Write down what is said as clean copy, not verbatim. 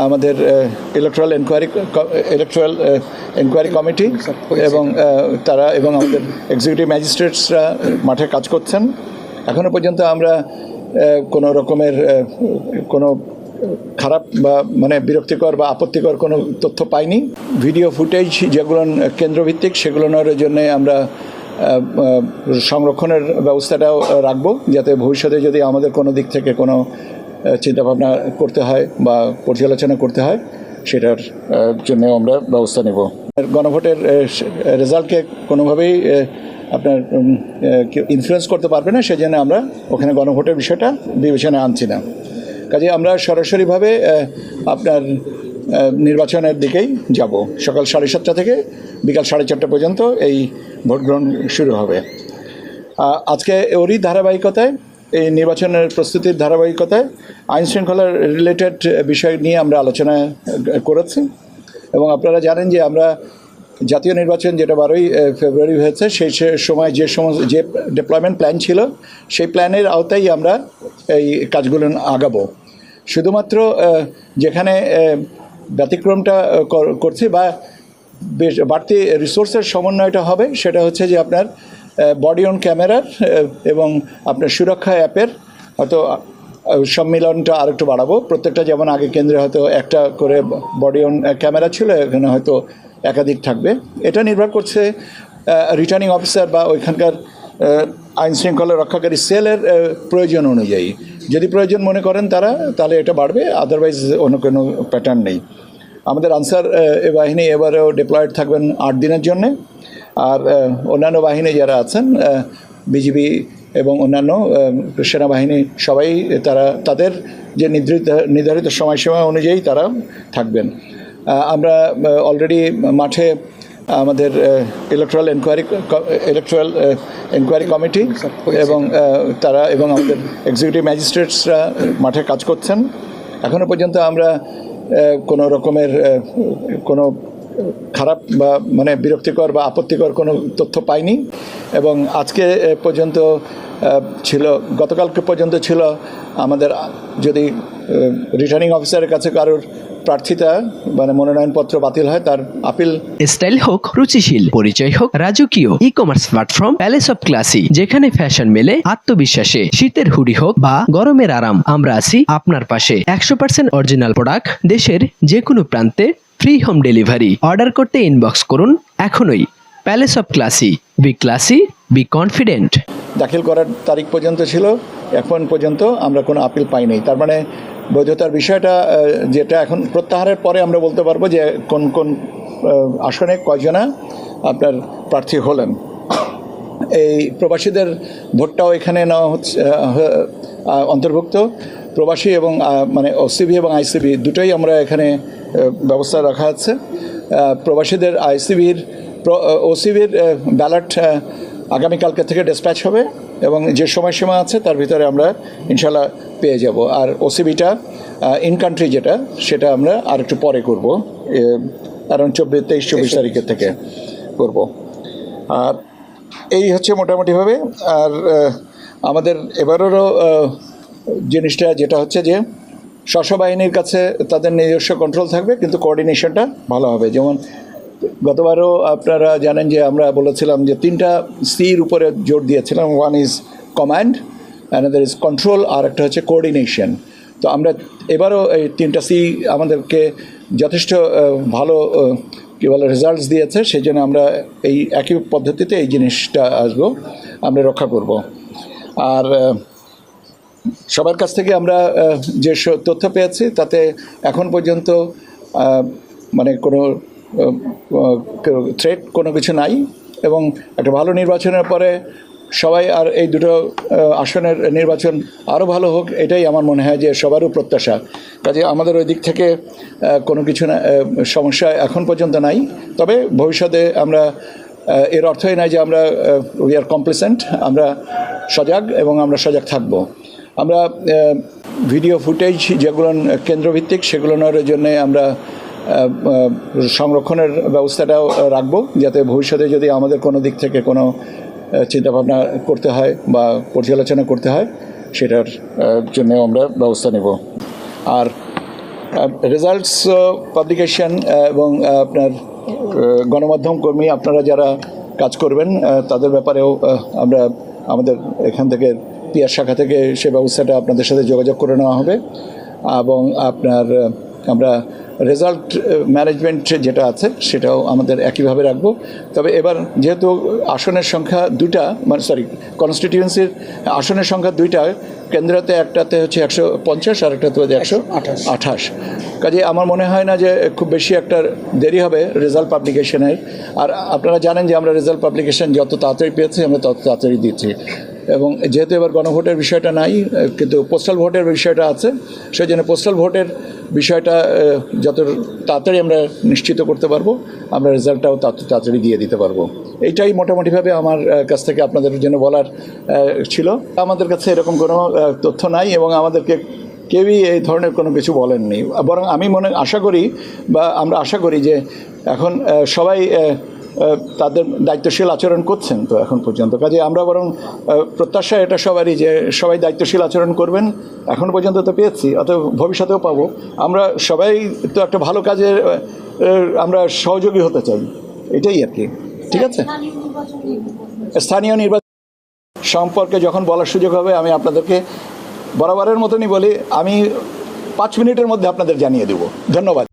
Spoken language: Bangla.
আমাদের ইলেকট্রাল এনকোয়ারি কমিটি এবং তারা এবং আমাদের এক্সিকিউটিভ ম্যাজিস্ট্রেটসরা মাঠে কাজ করছেন। এখনও পর্যন্ত আমরা কোনো রকমের কোনো খারাপ বা মানে বিরক্তিকর বা আপত্তিকর কোনো তথ্য পাইনি। ভিডিও ফুটেজ যেগুলো কেন্দ্রভিত্তিক সেগুলোর জন্য আমরা সংরক্ষণের ব্যবস্থাটাও রাখবো, যাতে ভবিষ্যতে যদি আমাদের কোনো দিক থেকে কোনো চিন্তাভাবনা করতে হয় বা পর্যালোচনা করতে হয় সেটার জন্য আমরা ব্যবস্থা নেব। গণভোটের রেজাল্টকে কোনোভাবেই আপনার ইনফ্লুয়েন্স করতে পারবে না, সেজন্য আমরা ওখানে গণভোটের বিষয়টা বিবেচনায় আনছি না। কাজে আমরা সরাসরিভাবে আপনার নির্বাচনের দিকেই যাব। সকাল 7:30 থেকে বিকাল 4:30 পর্যন্ত এই ভোট গ্রহণ শুরু হবে। আজকে ওরই ধারাবাহিকতায়, এই নির্বাচনের প্রস্তুতির ধারাবাহিকতায় আইন শৃঙ্খলার রিলেটেড বিষয় নিয়ে আমরা আলোচনা করেছি এবং আপনারা জানেন যে আমরা জাতীয় নির্বাচন যেটা 12ই ফেব্রুয়ারি হয়েছে, সেই সময় যে ডিপ্লয়মেন্ট প্ল্যান ছিল সেই প্ল্যানের আওতায় আমরা এই কাজগুলো আগাবো। শুধুমাত্র যেখানে ব্যতিক্রমটা করছি বা বাড়তি রিসোর্সের সমন্বয়টা হবে সেটা হচ্ছে যে আপনার বডি অন ক্যামেরার এবং আপনার সুরক্ষা অ্যাপের হয়তো সম্মিলনটা আরেকটু বাড়াবো। প্রত্যেকটা যেমন আগে কেন্দ্রে হয়তো একটা করে বডি অন ক্যামেরা ছিল, এখানে হয়তো একাধিক থাকবে। এটা নির্ভর করছে রিটার্নিং অফিসার বা ওইখানকার আইন শৃঙ্খলা রক্ষাকারী সেলের প্রয়োজন অনুযায়ী। যদি প্রয়োজন মনে করেন তারা, তাহলে এটা বাড়বে, আদারওয়াইজ অন্য কোনো প্যাটার্ন নেই। আমাদের আনসার বাহিনী এবারেও ডিপ্লয়েড থাকবেন 8 দিনের জন্যে। আর অন্যান্য বাহিনী যারা আছেন বিজিবি এবং অন্যান্য সেনাবাহিনী সবাই তাদের যে নির্ধারিত সময়সীমা অনুযায়ী তারা থাকবেন। আমরা অলরেডি মাঠে আমাদের ইলেকট্রাল এনকোয়ারি কমিটি এবং তারা এবং আমাদের এক্সিকিউটিভ ম্যাজিস্ট্রেটসরা মাঠে কাজ করছেন। এখনও পর্যন্ত আমরা কোনো রকমের কোনো খারাপ বা মানে বিরক্তিকর বা আপত্তিকর কোনো তথ্য পাইনি এবং আজকে পর্যন্ত ছিল, গতকালকে পর্যন্ত ছিল আমাদের যদি রিটার্নিং অফিসারের কাছে কারোর প্রার্থিতা মানে মনোনয়নপত্র বাতিল হয়, তার আপিল। স্টাইল হোক রুচিশীল, পরিচয় হোক রাজকীয়, e commerce platform palace of classy, যেখানে ফ্যাশন মেলে আত্মবিশ্বাসে। শীতের হুডি হোক বা গরমের আরাম, আমরা আছি আপনার পাশে। 100% অরিজিনাল প্রোডাক্ট, দেশের যে কোনো প্রান্তে ফ্রি হোম ডেলিভারি। অর্ডার করতে ইনবক্স করুন এখনই। Palace of classy, B classy, be confident. দাখিল করার তারিখ পর্যন্ত ছিল, এখন পর্যন্ত আমরা কোনো আপিল পাইনি। তার মানে বৈধতার বিষয়টা যেটা এখন প্রত্যাহারের পরে আমরা বলতে পারবো যে কোন কোন আসনে কয়জনা আপনার প্রার্থী হলেন। এই প্রবাসীদের ভোটটাও এখানে নেওয়া হচ্ছে, অন্তর্ভুক্ত। প্রবাসী এবং মানে ওসিবি এবং আইসিবি দুটোই আমরা এখানে ব্যবস্থা রাখা আছে। প্রবাসীদের ওসিবির ব্যালট আগামীকালকে থেকে ডিসপ্যাচ হবে এবং যে সময়সীমা আছে তার ভিতরে আমরা ইনশাল্লাহ পেয়ে যাব। আর ওসিবিটা ইন কান্ট্রি যেটা, সেটা আমরা আর একটু পরে করব, কারণ 23-24 তারিখের থেকে করব। আর এই হচ্ছে মোটামুটিভাবে। আর আমাদের এবারেরও জিনিসটা যেটা হচ্ছে যে স্বশো বাহিনীর কাছে তাদের নিজস্ব কন্ট্রোল থাকবে, কিন্তু কোঅর্ডিনেশনটা ভালো হবে। যেমন গতবারও আপনারা জানেন যে আমরা বলেছিলাম যে 3টা সির উপরে জোর দিয়েছিলাম। One is command, another is control, আর একটা হচ্ছে কোঅর্ডিনেশন। তো আমরা এবারও এই 3টা সি আমাদেরকে যথেষ্ট ভালো কী বলে রেজাল্টস দিয়েছে, সেই জন্য আমরা এই একই পদ্ধতিতে এই জিনিসটা আমরা রক্ষা করব। আর সবার কাছ থেকে আমরা যে তথ্য পেয়েছি তাতে এখন পর্যন্ত মানে কোনো থ্রেট কোনো কিছু নাই এবং একটা ভালো নির্বাচনের পরে সবাই আর এই দুটো আসনের নির্বাচন আরও ভালো হোক, এটাই আমার মনে হয় যে সবারও প্রত্যাশা। কাজে আমাদের ওই দিক থেকে কোনো কিছু না, সমস্যা এখন পর্যন্ত নাই। তবে ভবিষ্যতে আমরা, এর অর্থই নাই যে আমরা উই আর কমপ্লিসেন্ট, আমরা সজাগ এবং আমরা সজাগ থাকব। আমরা ভিডিও ফুটেজ যেগুলো কেন্দ্রভিত্তিক সেগুলোর জন্য আমরা সংরক্ষণের ব্যবস্থাটাও রাখবো, যাতে ভবিষ্যতে যদি আমাদের কোনো দিক থেকে কোনো চিন্তাভাবনা করতে হয় বা পর্যালোচনা করতে হয় সেটার জন্য আমরা ব্যবস্থা নেব। আর রেজাল্টস পাবলিকেশন এবং আপনার গণমাধ্যম কর্মী আপনারা যারা কাজ করবেন তাদের ব্যাপারেও আমরা আমাদের এখান থেকে পিআর শাখা থেকে সে ব্যবস্থাটা আপনাদের সাথে যোগাযোগ করে নেওয়া হবে এবং আপনার আমরা রেজাল্ট ম্যানেজমেন্ট যেটা আছে সেটাও আমাদের একইভাবে রাখবো। তবে এবার যেহেতু আসনের সংখ্যা দুটা কনস্টিটিউয়েন্সির আসনের সংখ্যা দুইটা, কেন্দ্রতে একটাতে হচ্ছে 150 আর একটাতে হচ্ছে 128, কাজে আমার মনে হয় না যে খুব বেশি একটা দেরি হবে রেজাল্ট পাবলিকেশনের। আর আপনারা জানেন যে আমরা রেজাল্ট পাবলিকেশন যত তাড়াতাড়ি পেয়েছি আমরা তত তাড়াতাড়ি দিচ্ছি, এবং যেহেতু এবার গণভোটের বিষয়টা নাই কিন্তু পোস্টাল ভোটের বিষয়টা আছে, সেই জন্য পোস্টাল ভোটের বিষয়টা যত তাড়াতাড়ি আমরা নিশ্চিত করতে পারবো আমরা রেজাল্টটাও তত তাড়াতাড়ি দিয়ে দিতে পারবো। এইটাই মোটামুটিভাবে আমার কাছ থেকে আপনাদের জন্য বলার ছিল। আমাদের কাছে এরকম কোনো তথ্য নাই এবং আমাদেরকে কেউই এই ধরনের কোনো কিছু বলেননি, বরং আমি আমরা আশা করি যে এখন সবাই তাদের দায়িত্বশীল আচরণ করছেন তো এখন পর্যন্ত, কাজে আমরা বরং প্রত্যাশা এটা সবারই যে সবাই দায়িত্বশীল আচরণ করবেন। এখন পর্যন্ত তো পেয়েছি, অত ভবিষ্যতেও পাবো। আমরা সবাই তো একটা ভালো কাজে আমরা সহযোগী হতে চাই, এটাই আর কি। ঠিক আছে, স্থানীয় নির্বাচন সম্পর্কে যখন বলার সুযোগ হবে আমি আপনাদেরকে বরাবরের মতনই বলি, আমি 5 মিনিটের মধ্যে আপনাদের জানিয়ে দেব। ধন্যবাদ।